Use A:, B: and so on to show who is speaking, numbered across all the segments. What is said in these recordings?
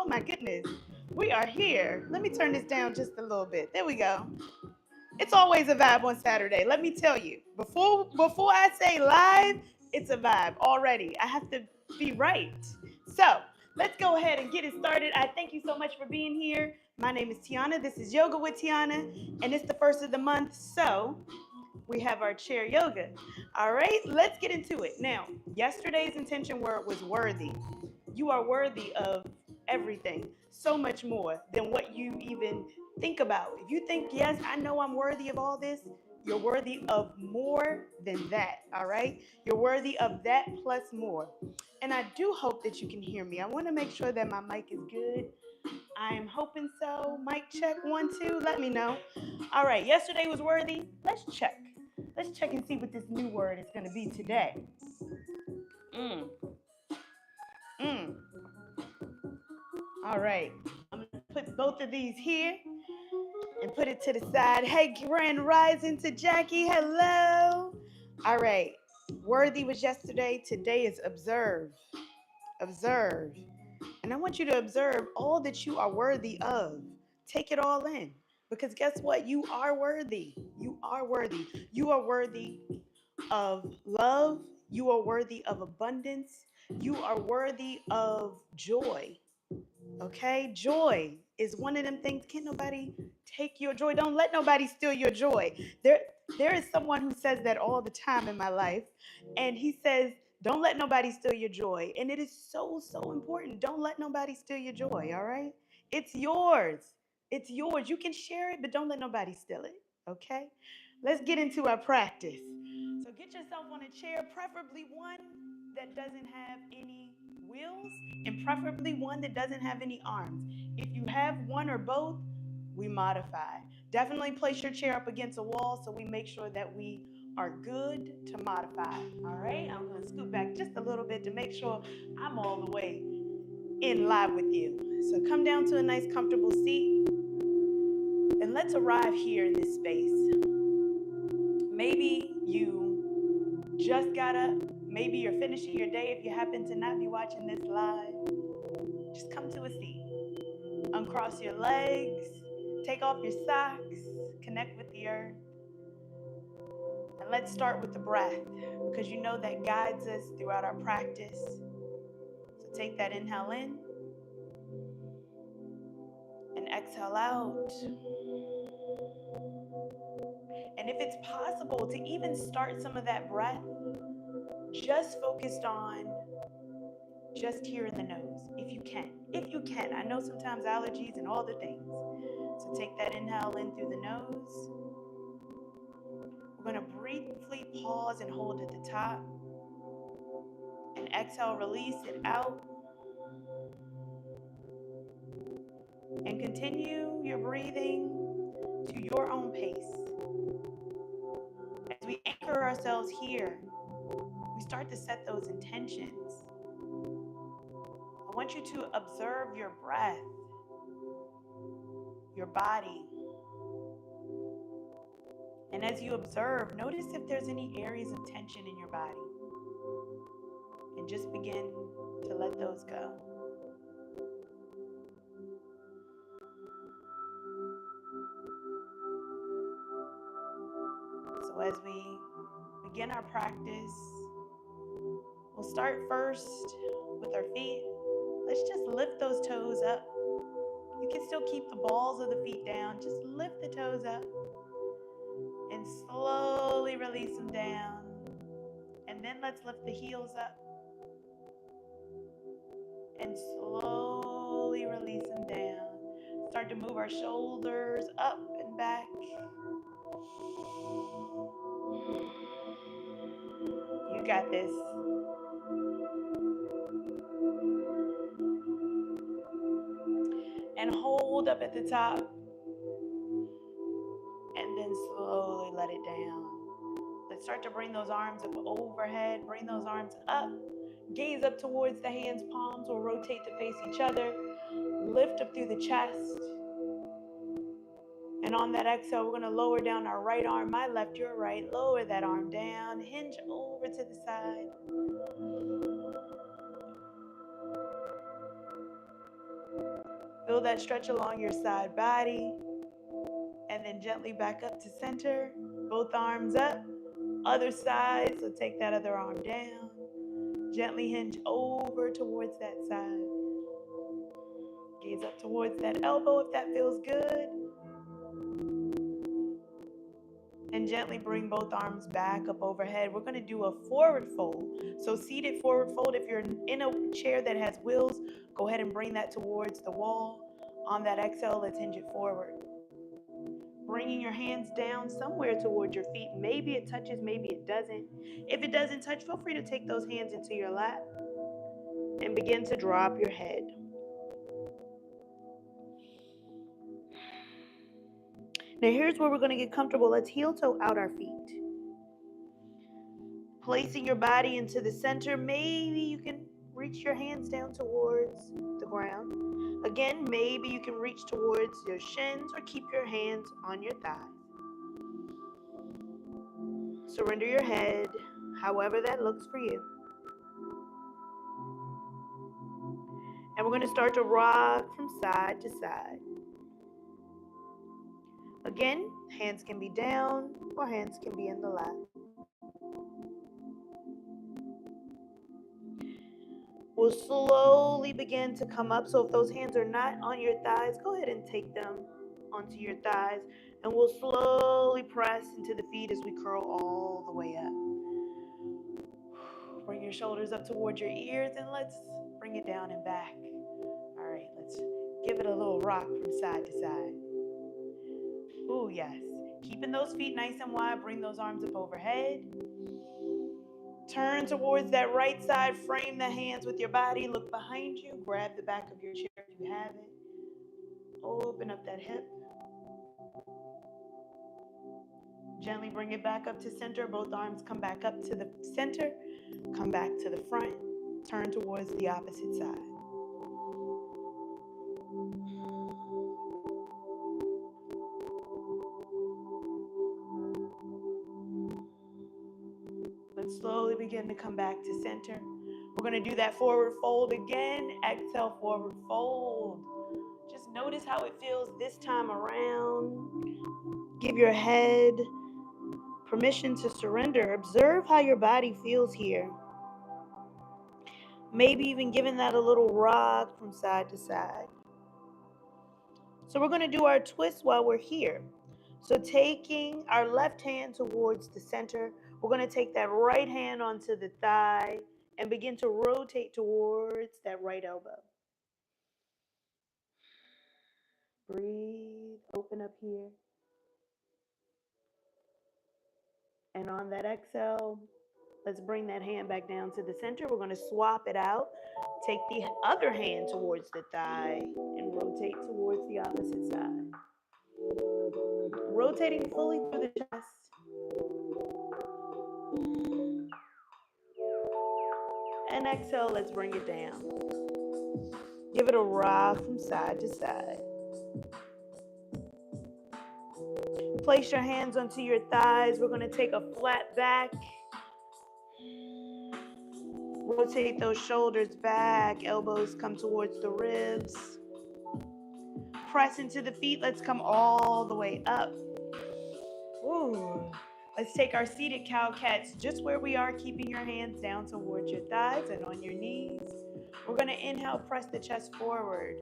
A: Oh my goodness. We are here. Let me turn this down just a little bit. There we go. It's always a vibe on Saturday. Let me tell you. Before I say live, it's a vibe already. I have to be right. So let's go ahead and get it started. I thank you so much for being here. My name is Tianna. This is Yoga with Tianna, and it's the first of the month. So we have our chair yoga. All right, let's get into it. Now, yesterday's intention word was worthy. You are worthy of everything, so much more than what you even think about. If you think, yes, I know I'm worthy of all this, you're worthy of more than that. All right, you're worthy of that plus more. And I do hope that you can hear me. I want to make sure that my mic is good. I am hoping so. Mic check 1 2. Let me know. All right. Yesterday was worthy. Let's check. Let's check and see what this new word is going to be today. Mm. Mm. All right. I'm going to put both of these here and put it to the side. Hey, Grand Rising to Jackie. Hello. All right. Worthy was yesterday. Today is observe. Observe. And I want you to observe all that you are worthy of. Take it all in. Because guess what? You are worthy. You are worthy. You are worthy of love. You are worthy of abundance. You are worthy of joy. Okay? Joy is one of them things. Can't nobody take your joy. Don't let nobody steal your joy. There is someone who says that all the time in my life. And he says, don't let nobody steal your joy. And it is so, so important. Don't let nobody steal your joy, all right? It's yours. It's yours. You can share it, but don't let nobody steal it, okay? Let's get into our practice. So get yourself on a chair, preferably one that doesn't have any wheels, and preferably one that doesn't have any arms. If you have one or both, we modify. Definitely place your chair up against a wall so we make sure that we are good to modify. All right, I'm going to scoot back just a little bit to make sure I'm all the way in live with you. So come down to a nice comfortable seat and let's arrive here in this space. Maybe you just got up. Maybe you're finishing your day if you happen to not be watching this live. Just come to a seat. Uncross your legs. Take off your socks. Connect with the earth. And let's start with the breath because you know that guides us throughout our practice. So take that inhale in and exhale out. And if it's possible to even start some of that breath just focused on just here in the nose, if you can. If you can. I know sometimes allergies and all the things. So take that inhale in through the nose. We're going to briefly pause and hold at the top. And exhale, release it out. And continue your breathing to your own pace. As we anchor ourselves here, we start to set those intentions. I want you to observe your breath, your body. And as you observe, notice if there's any areas of tension in your body. And just begin to let those go. So as we begin our practice, we'll start first with our feet. Let's just lift those toes up. You can still keep the balls of the feet down. Just lift the toes up and slowly release them down. And then let's lift the heels up and slowly release them down. Start to move our shoulders up and back. You got this. And hold up at the top. And then slowly let it down. Let's start to bring those arms up overhead. Bring those arms up. Gaze up towards the hands, palms will rotate to face each other. Lift up through the chest. And on that exhale, we're going to lower down our right arm, my left, your right. Lower that arm down. Hinge over to the side. Feel that stretch along your side body. And then gently back up to center. Both arms up. Other side. So take that other arm down. Gently hinge over towards that side. Gaze up towards that elbow if that feels good. And gently bring both arms back up overhead. We're going to do a forward fold. So seated forward fold. If you're in a chair that has wheels, go ahead and bring that towards the wall. On that exhale, let's hinge it forward. Bringing your hands down somewhere towards your feet. Maybe it touches, maybe it doesn't. If it doesn't touch, feel free to take those hands into your lap and begin to drop your head. Now here's where we're going to get comfortable. Let's heel toe out our feet. Placing your body into the center. Maybe you can reach your hands down towards the ground. Again, maybe you can reach towards your shins or keep your hands on your thighs. Surrender your head, however that looks for you. And we're going to start to rock from side to side. Again, hands can be down or hands can be in the lap. We'll slowly begin to come up. So if those hands are not on your thighs, go ahead and take them onto your thighs. And we'll slowly press into the feet as we curl all the way up. Bring your shoulders up towards your ears and let's bring it down and back. All right, let's give it a little rock from side to side. Ooh, yes. Keeping those feet nice and wide, bring those arms up overhead. Turn towards that right side, frame the hands with your body, look behind you, grab the back of your chair if you have it. Open up that hip. Gently bring it back up to center. Both arms come back up to the center. Come back to the front. Turn towards the opposite side. Let's slowly begin to come back to center. We're going to do that forward fold again. Exhale, forward fold. Just notice how it feels this time around. Give your head permission to surrender. Observe how your body feels here. Maybe even giving that a little rock from side to side. So we're going to do our twist while we're here. So taking our left hand towards the center, we're going to take that right hand onto the thigh and begin to rotate towards that right elbow. Breathe, open up here. And on that exhale, let's bring that hand back down to the center. We're going to swap it out. Take the other hand towards the thigh and rotate towards the opposite side. Rotating fully through the chest. And exhale, let's bring it down. Give it a rock from side to side. Place your hands onto your thighs. We're going to take a flat back. Rotate those shoulders back. Elbows come towards the ribs. Press into the feet. Let's come all the way up. Ooh. Let's take our seated cow-cats just where we are, keeping your hands down towards your thighs and on your knees. We're going to inhale, press the chest forward.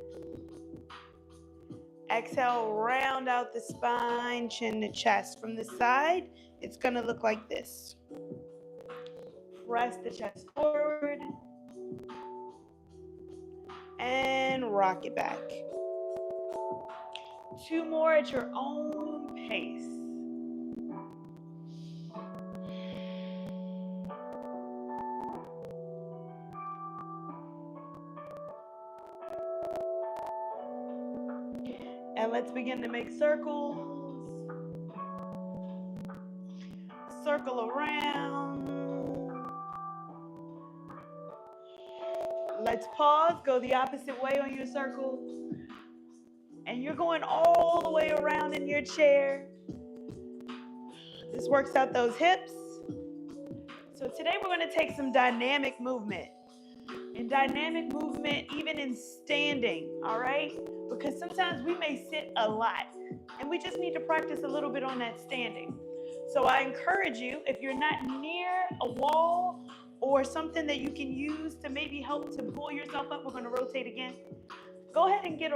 A: Exhale, round out the spine, chin to chest. From the side, it's going to look like this. Press the chest forward and rock it back. 2 more at your own pace. And let's begin to make circles. Circle around. Let's pause, go the opposite way on your circle. And you're going all the way around in your chair. This works out those hips. So today we're going to take some dynamic movement. In dynamic movement, even in standing, all right? Because sometimes we may sit a lot and we just need to practice a little bit on that standing. So I encourage you, if you're not near a wall or something that you can use to maybe help to pull yourself up, we're going to rotate again. Go ahead and get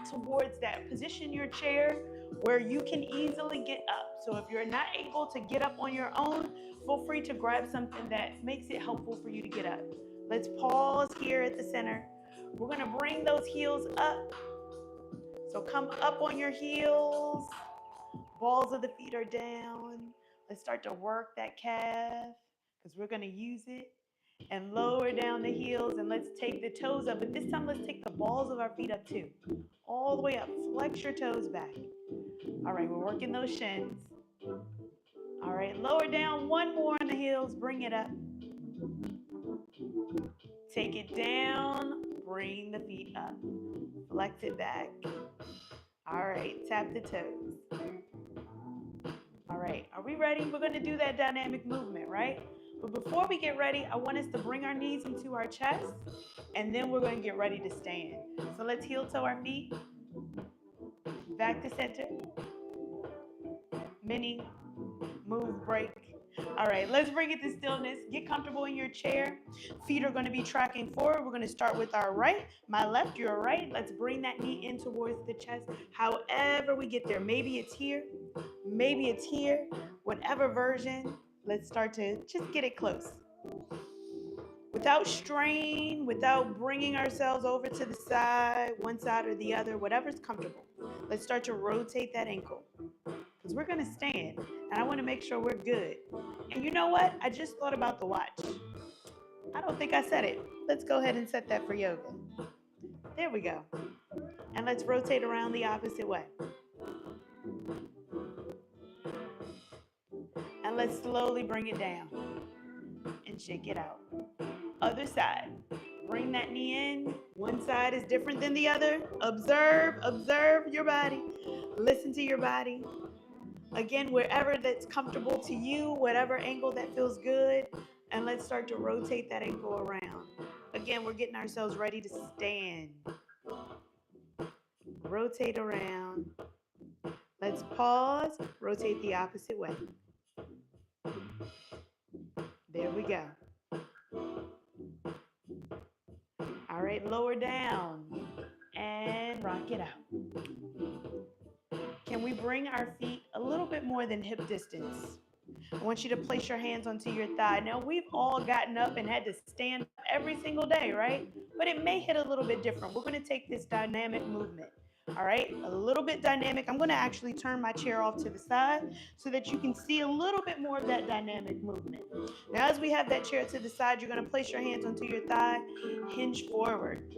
A: towards that. Position your chair where you can easily get up. So if you're not able to get up on your own, feel free to grab something that makes it helpful for you to get up. Let's pause here at the center. We're going to bring those heels up. So come up on your heels. Balls of the feet are down. Let's start to work that calf because we're going to use it. And lower down the heels, and let's take the toes up. But this time, let's take the balls of our feet up too. All the way up. Flex your toes back. All right, we're working those shins. All right, lower down. One more on the heels. Bring it up. Take it down. Bring the feet up. Flex it back. All right, tap the toes. All right, are we ready? We're going to do that dynamic movement, right? But before we get ready, I want us to bring our knees into our chest, and then we're going to get ready to stand. So let's heel toe our feet, back to center, mini, move, break. All right, let's bring it to stillness. Get comfortable in your chair. Feet are going to be tracking forward. We're going to start with our right, my left, your right. Let's bring that knee in towards the chest. However we get there, maybe it's here, maybe it's here, whatever version. Let's start to just get it close. Without strain, without bringing ourselves over to the side, one side or the other, whatever's comfortable. Let's start to rotate that ankle because we're going to stand, and I want to make sure we're good. And you know what? I just thought about the watch. I don't think I said it. Let's go ahead and set that for yoga. There we go. And let's rotate around the opposite way. And let's slowly bring it down and shake it out. Other side. Bring that knee in. One side is different than the other. Observe your body. Listen to your body. Again, wherever that's comfortable to you, whatever angle that feels good. And let's start to rotate that ankle around. Again, we're getting ourselves ready to stand. Rotate around. Let's pause. Rotate the opposite way. There we go. All right, lower down and rock it out. Can we bring our feet a little bit more than hip distance? I want you to place your hands onto your thigh. Now, we've all gotten up and had to stand up every single day, right? But it may hit a little bit different. We're going to take this dynamic movement. All right, a little bit dynamic. I'm going to actually turn my chair off to the side so that you can see a little bit more of that dynamic movement. Now, as we have that chair to the side, you're going to place your hands onto your thigh, hinge forward.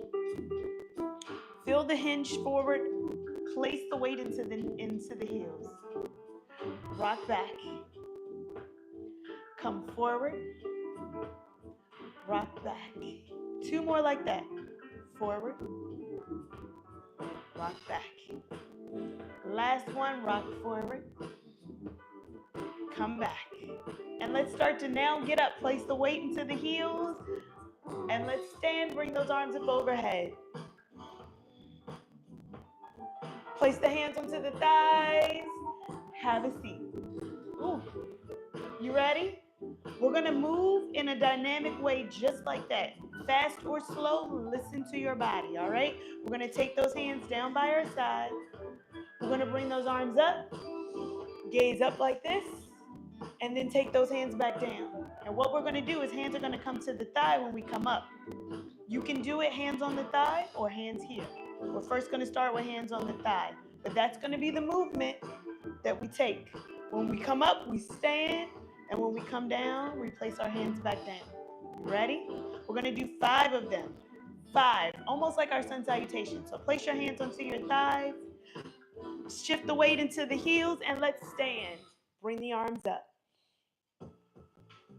A: Feel the hinge forward. Place the weight into the heels. Rock back. Come forward. Rock back. Two more like that. Forward. Rock back. Last one, rock forward. Come back. And let's start to now get up. Place the weight into the heels. And let's stand. Bring those arms up overhead. Place the hands onto the thighs. Have a seat. Ooh. You ready? We're going to move in a dynamic way just like that. Fast or slow, listen to your body, all right? We're going to take those hands down by our side. We're going to bring those arms up, gaze up like this, and then take those hands back down. And what we're going to do is hands are going to come to the thigh when we come up. You can do it hands on the thigh or hands here. We're first going to start with hands on the thigh, but that's going to be the movement that we take. When we come up, we stand, and when we come down, we place our hands back down. Ready? We're going to do 5 of them. 5, almost like our sun salutation. So place your hands onto your thighs, shift the weight into the heels, and let's stand. Bring the arms up.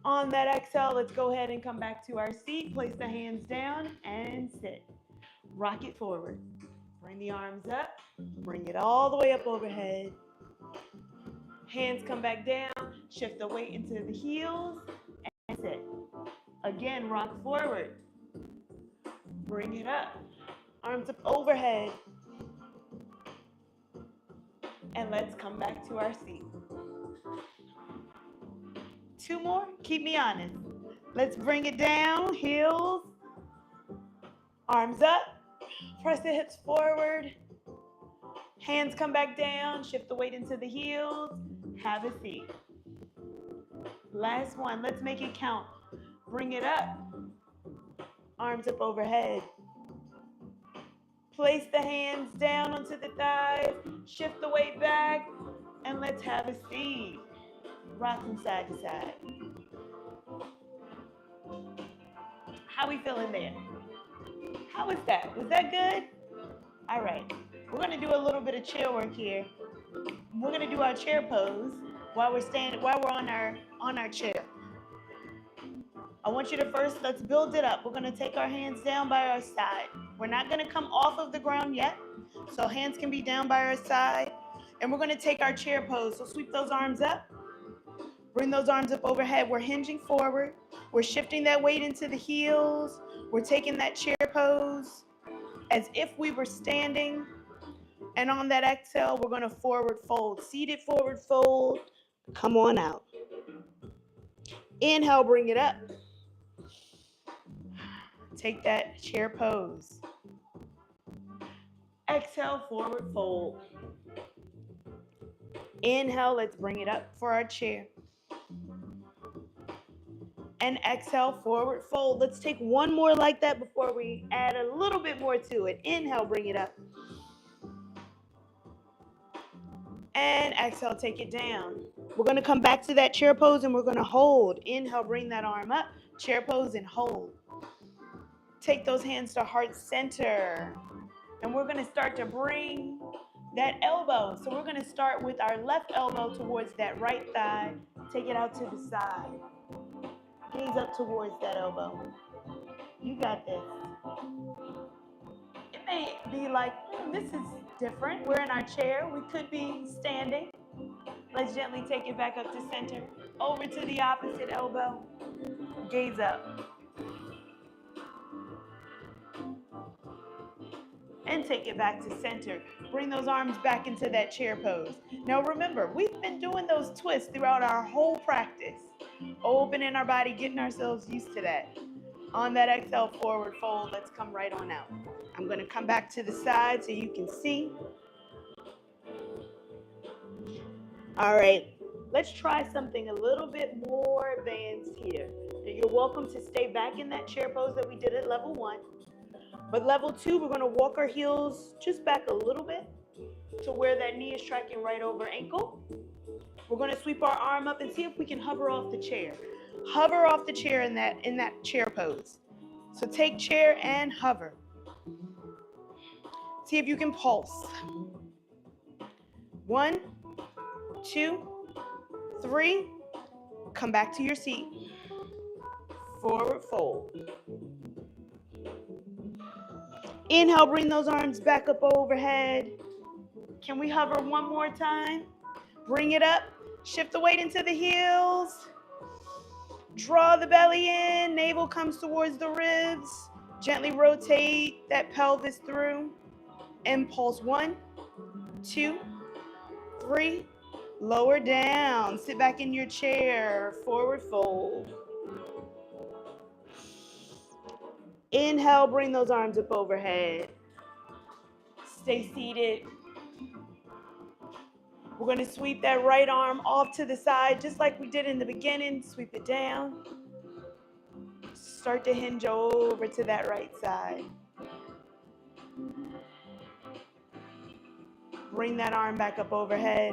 A: On that exhale, let's go ahead and come back to our seat. Place the hands down and sit. Rock it forward. Bring the arms up. Bring it all the way up overhead. Hands come back down. Shift the weight into the heels and sit. Again, rock forward. Bring it up. Arms up overhead. And let's come back to our seat. 2 more. Keep me honest. Let's bring it down. Heels. Arms up. Press the hips forward. Hands come back down. Shift the weight into the heels. Have a seat. Last one. Let's make it count. Bring it up. Arms up overhead. Place the hands down onto the thighs. Shift the weight back. And let's have a seat. Rock from side to side. How we feeling there? How was that? Was that good? All right. We're going to do a little bit of chair work here. We're going to do our chair pose while we're on our chair. I want you to first, let's build it up. We're going to take our hands down by our side. We're not going to come off of the ground yet. So hands can be down by our side. And we're going to take our chair pose. So sweep those arms up. Bring those arms up overhead. We're hinging forward. We're shifting that weight into the heels. We're taking that chair pose as if we were standing. And on that exhale, we're going to forward fold. Seated forward fold. Come on out. Inhale, bring it up. Take that chair pose. Exhale, forward fold. Inhale, let's bring it up for our chair. And exhale, forward fold. Let's take one more like that before we add a little bit more to it. Inhale, bring it up. And exhale, take it down. We're going to come back to that chair pose and we're going to hold. Inhale, bring that arm up. Chair pose and hold. Take those hands to heart center. And we're going to start to bring that elbow. So we're going to start with our left elbow towards that right thigh. Take it out to the side. Gaze up towards that elbow. You got this. It may be like, this is different. We're in our chair. We could be standing. Let's gently take it back up to center. Over to the opposite elbow. Gaze up. And take it back to center. Bring those arms back into that chair pose. Now remember, we've been doing those twists throughout our whole practice. Opening our body, getting ourselves used to that. On that exhale, forward fold, let's come right on out. I'm going to come back to the side so you can see. All right, let's try something a little bit more advanced here. Now, you're welcome to stay back in that chair pose that we did at level 1. But level 2, we're going to walk our heels just back a little bit to where that knee is tracking right over ankle. We're going to sweep our arm up and see if we can hover off the chair. Hover off the chair in that chair pose. So take chair and hover. See if you can pulse. 1, 2, 3. Come back to your seat. Forward fold. Inhale, bring those arms back up overhead. Can we hover one more time? Bring it up. Shift the weight into the heels. Draw the belly in. Navel comes towards the ribs. Gently rotate that pelvis through. Impulse 1, 2, 3. Lower down. Sit back in your chair. Forward fold. Inhale, bring those arms up overhead. Stay seated. We're going to sweep that right arm off to the side, just like we did in the beginning. Sweep it down. Start to hinge over to that right side. Bring that arm back up overhead.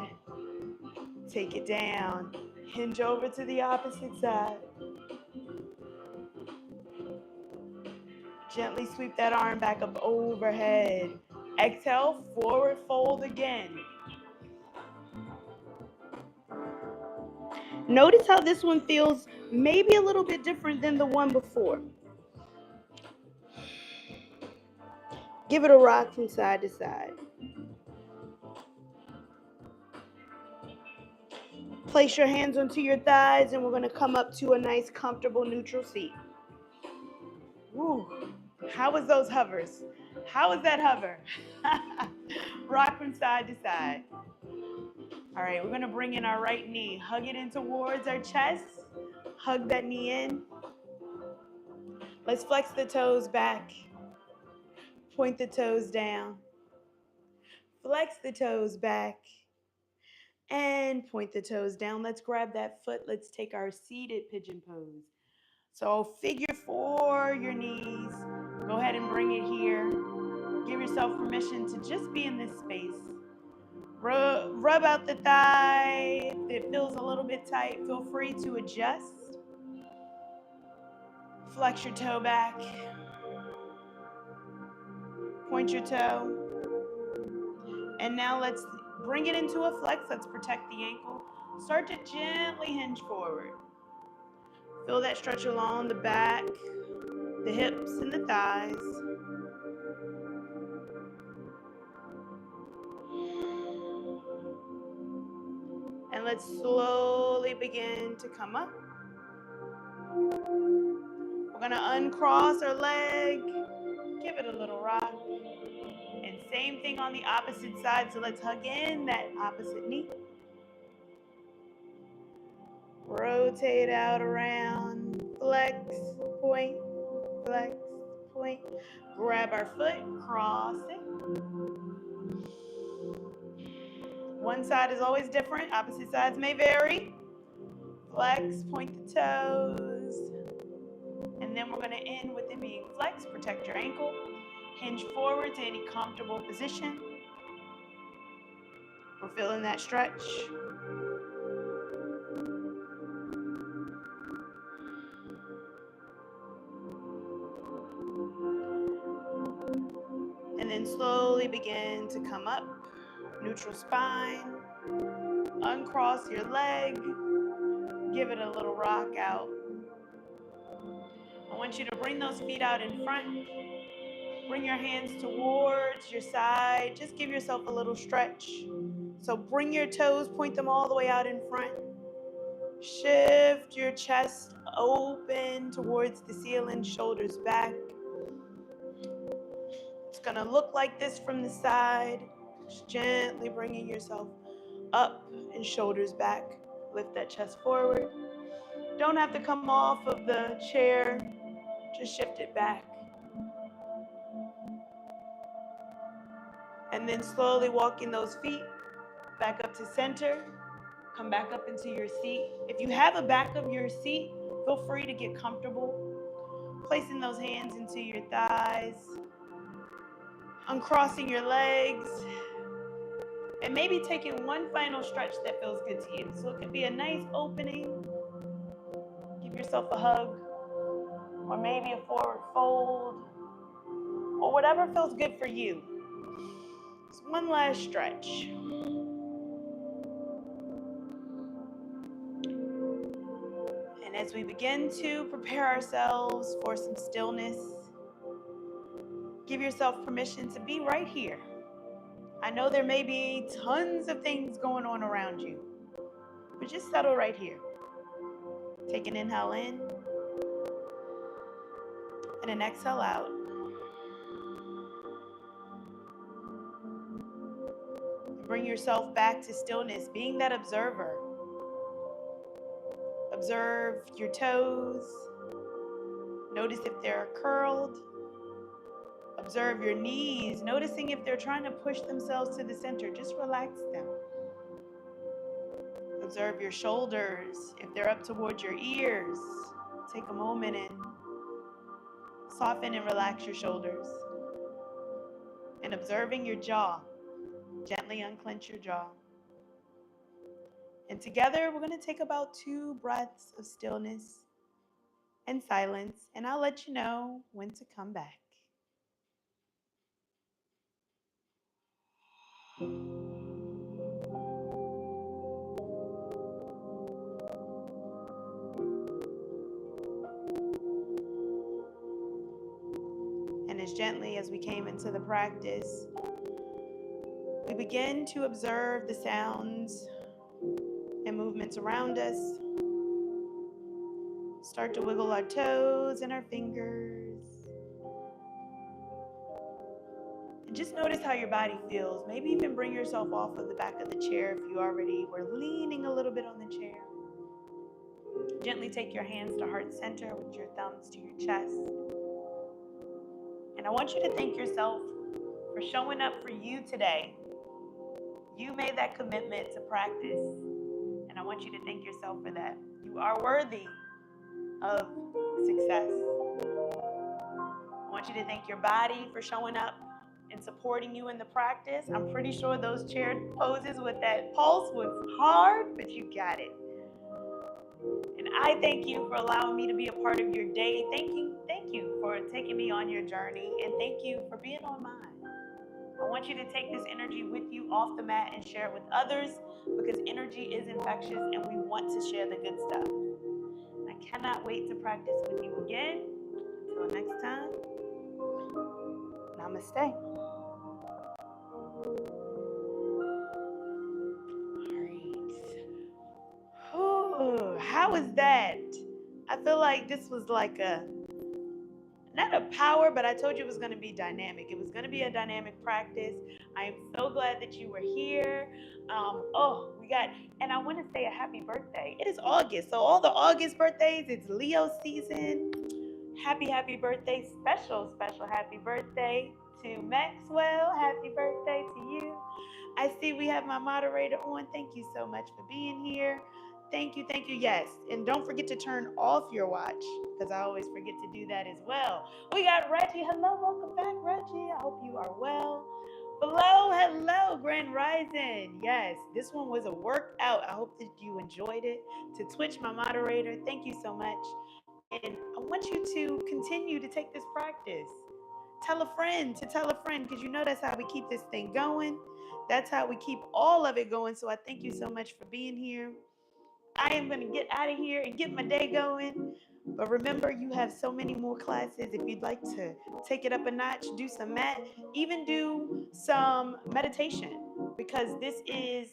A: Take it down. Hinge over to the opposite side. Gently sweep that arm back up overhead. Exhale, forward fold again. Notice how this one feels maybe a little bit different than the one before. Give it a rock from side to side. Place your hands onto your thighs and we're going to come up to a nice comfortable neutral seat. Woo. How was those hovers? How was that hover? Rock from side to side. All right, we're gonna bring in our right knee. Hug it in towards our chest. Hug that knee in. Let's flex the toes back. Point the toes down. Flex the toes back. And point the toes down. Let's grab that foot. Let's take our seated pigeon pose. So figure four your knees. Go ahead and bring it here. Give yourself permission to just be in this space. Rub out the thigh. If it feels a little bit tight, feel free to adjust. Flex your toe back. Point your toe. And now let's bring it into a flex. Let's protect the ankle. Start to gently hinge forward. Feel that stretch along the back, the hips, and the thighs. And let's slowly begin to come up. We're gonna uncross our leg, give it a little rock. And same thing on the opposite side, so let's hug in that opposite knee. Rotate out around, flex, point, flex, point. Grab our foot, cross it. One side is always different, opposite sides may vary. Flex, point the toes. And then we're gonna end with it being flex, protect your ankle. Hinge forward to any comfortable position. We're feeling that stretch. And then slowly begin to come up. Neutral spine. Uncross your leg. Give it a little rock out. I want you to bring those feet out in front. Bring your hands towards your side. Just give yourself a little stretch. So bring your toes, point them all the way out in front. Shift your chest open towards the ceiling, shoulders back. It's gonna look like this from the side. Just gently bringing yourself up and shoulders back. Lift that chest forward. Don't have to come off of the chair. Just shift it back. And then slowly walking those feet back up to center. Come back up into your seat. If you have a back of your seat, feel free to get comfortable. Placing those hands into your thighs. Uncrossing your legs. And maybe taking one final stretch that feels good to you. So it could be a nice opening. Give yourself a hug. Or maybe a forward fold. Or whatever feels good for you. Just one last stretch. And as we begin to prepare ourselves for some stillness, give yourself permission to be right here. I know there may be tons of things going on around you, but just settle right here. Take an inhale in and an exhale out. Bring yourself back to stillness, being that observer. Observe your toes. Notice if they're curled. Observe your knees, noticing if they're trying to push themselves to the center. Just relax them. Observe your shoulders, if they're up towards your ears. Take a moment and soften and relax your shoulders. And observing your jaw, gently unclench your jaw. And together, we're going to take about 2 breaths of stillness and silence, and I'll let you know when to come back. And as gently as we came into the practice, we begin to observe the sounds and movements around us. Start to wiggle our toes and our fingers. Just notice how your body feels. Maybe even bring yourself off of the back of the chair if you already were leaning a little bit on the chair. Gently take your hands to heart center with your thumbs to your chest. And I want you to thank yourself for showing up for you today. You made that commitment to practice, and I want you to thank yourself for that. You are worthy of success. I want you to thank your body for showing up and supporting you in the practice. I'm pretty sure those chair poses with that pulse was hard, but you got it. And I thank you for allowing me to be a part of your day. Thank you for taking me on your journey, and thank you for being on mine. I want you to take this energy with you off the mat and share it with others, because energy is infectious and we want to share the good stuff. I cannot wait to practice with you again. Until next time, namaste. All right. How was that? I feel like this was like not a power, but I told you it was going to be dynamic. It was going to be a dynamic practice. I am so glad that you were here. And I want to say a happy birthday. It is August, so all the August birthdays, it's Leo season. Happy birthday, special happy birthday to Maxwell. Happy birthday to you. I see we have my moderator on. Thank you so much for being here. Thank you. Yes. And don't forget to turn off your watch, because I always forget to do that as well. We got Reggie. Hello, welcome back, Reggie. I hope you are well. Hello, Grand Rising. Yes, this one was a workout. I hope that you enjoyed it. To Twitch, my moderator, thank you so much. And I want you to continue to take this practice. Tell a friend to tell a friend, because you know that's how we keep this thing going. That's how we keep all of it going. So I thank you so much for being here. I am going to get out of here and get my day going. But remember, you have so many more classes. If you'd like to take it up a notch, do some mat, even do some meditation, because this is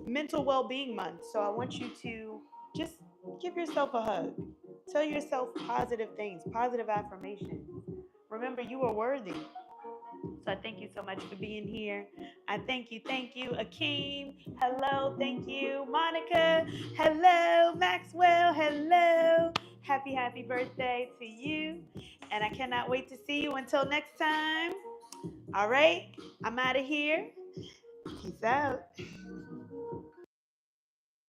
A: mental well-being month. So I want you to just give yourself a hug. Tell yourself positive things, positive affirmations. Remember, you are worthy. So I thank you so much for being here. I thank you. Akeem, hello, thank you. Monica, hello. Maxwell, hello. Happy birthday to you. And I cannot wait to see you until next time. All right, I'm out of here. Peace out.